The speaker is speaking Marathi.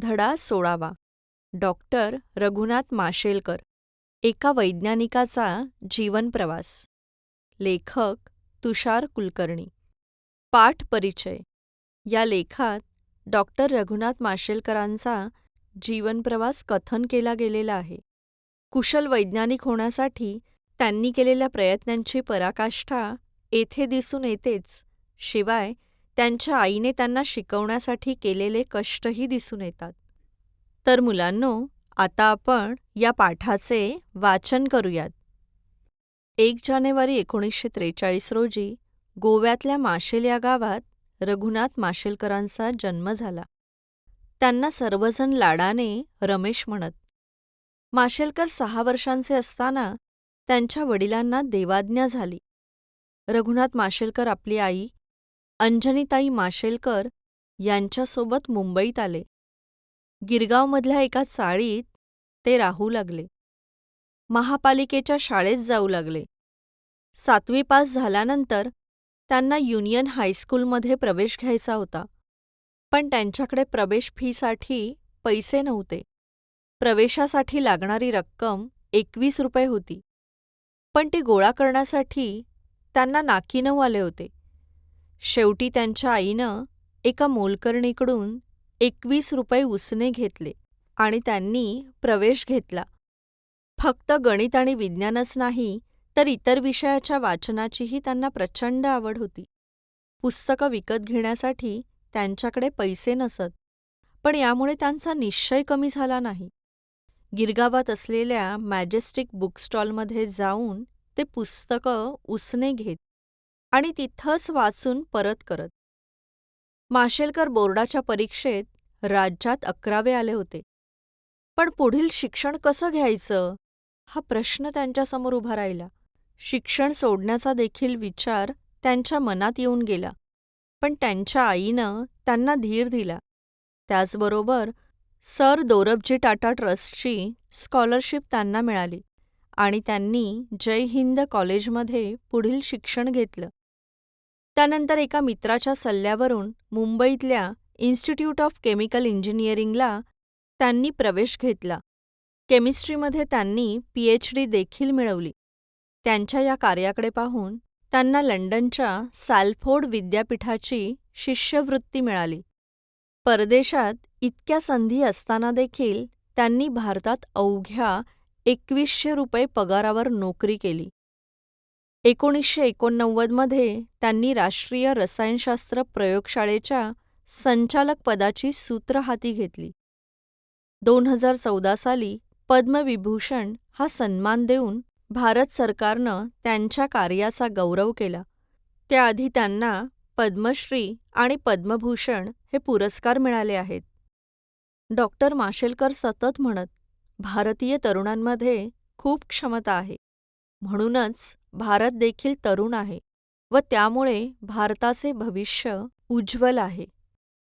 धडा 16वा. डॉक्टर रघुनाथ माशेलकर, एका वैज्ञानिकाचा जीवनप्रवास. लेखक तुषार कुलकर्णी. पाठ परिचय. या लेखात डॉक्टर रघुनाथ माशेलकरांचा जीवनप्रवास कथन केला गेलेला आहे. कुशल वैज्ञानिक होण्यासाठी त्यांनी केलेल्या प्रयत्नांची पराकाष्ठा येथे दिसून येतेच, शिवाय त्यांच्या आईने त्यांना शिकवण्यासाठी केलेले कष्टही दिसून येतात. तर मुलांनो, आता आपण या पाठाचे वाचन करूयात. 1 जानेवारी 1943 रोजी गोव्यातल्या माशेल या गावात रघुनाथ माशेलकरांचा जन्म झाला. त्यांना सर्वजण लाडाने रमेश म्हणत. माशेलकर 6 वर्षांचे असताना त्यांच्या वडिलांना देवाज्ञा झाली. रघुनाथ माशेलकर आपली आई अंजनीताई माशेलकर यांच्यासोबत मुंबईत आले. गिरगावमधल्या एका चाळीत ते राहू लागले. महापालिकेच्या शाळेत जाऊ लागले. 7वी पास झाल्यानंतर त्यांना युनियन हायस्कूलमध्ये प्रवेश घ्यायचा होता, पण त्यांच्याकडे प्रवेश फीसाठी पैसे नव्हते. प्रवेशासाठी लागणारी रक्कम 21 रुपये होती, पण ती गोळा करण्यासाठी त्यांना नाकी नऊ आले होते. शेवटी त्यांच्या आईनं एका मोलकरणीकडून 21 रुपये उसने घेतले आणि त्यांनी प्रवेश घेतला. फक्त गणित आणि विज्ञानच नाही, तर इतर विषयाच्या वाचनाचीही त्यांना प्रचंड आवड होती. पुस्तकं विकत घेण्यासाठी त्यांच्याकडे पैसे नसत, पण यामुळे त्यांचा निश्चय कमी झाला नाही. गिरगावात असलेल्या मॅजेस्टिक बुक स्टॉलमध्ये जाऊन ते पुस्तकं उसने घेत आणि तिथंच वाचून परत करत. माशेलकर बोर्डाच्या परीक्षेत राज्यात 11वे आले होते. पण पुढील शिक्षण कसं घ्यायचं हा प्रश्न त्यांच्यासमोर उभा राहिला. शिक्षण सोडण्याचा देखील विचार त्यांच्या मनात येऊन गेला, पण त्यांच्या आईनं त्यांना धीर दिला. त्याचबरोबर सर दोरबजी टाटा ट्रस्टची स्कॉलरशिप त्यांना मिळाली आणि त्यांनी जय हिंद कॉलेजमध्ये पुढील शिक्षण घेतलं. त्यानंतर एका मित्राच्या सल्ल्यावरून मुंबईतल्या इन्स्टिट्यूट ऑफ केमिकल इंजिनिअरिंगला त्यांनी प्रवेश घेतला. केमिस्ट्रीमध्ये त्यांनी PhD देखील मिळवली. त्यांच्या या कार्याकडे पाहून त्यांना लंडनच्या सॅल्फोर्ड विद्यापीठाची शिष्यवृत्ती मिळाली. परदेशात इतक्या संधी असताना देखील त्यांनी भारतात अवघ्या 2100 रुपये पगारावर नोकरी केली. 1989 मध्ये त्यांनी राष्ट्रीय रसायनशास्त्र प्रयोगशाळेच्या संचालक पदाची सूत्र हाती घेतली. 2014 साली पद्मविभूषण हा सन्मान देऊन भारत सरकारनं त्यांच्या कार्याचा गौरव केला. त्याआधी त्यांना पद्मश्री आणि पद्मभूषण हे पुरस्कार मिळाले आहेत. डॉक्टर माशेलकर सतत म्हणत, भारतीय तरुणांमध्ये खूप क्षमता आहे, म्हणूनच भारत देखील तरुण आहे व त्यामुळे भारताचे भविष्य उज्ज्वल आहे.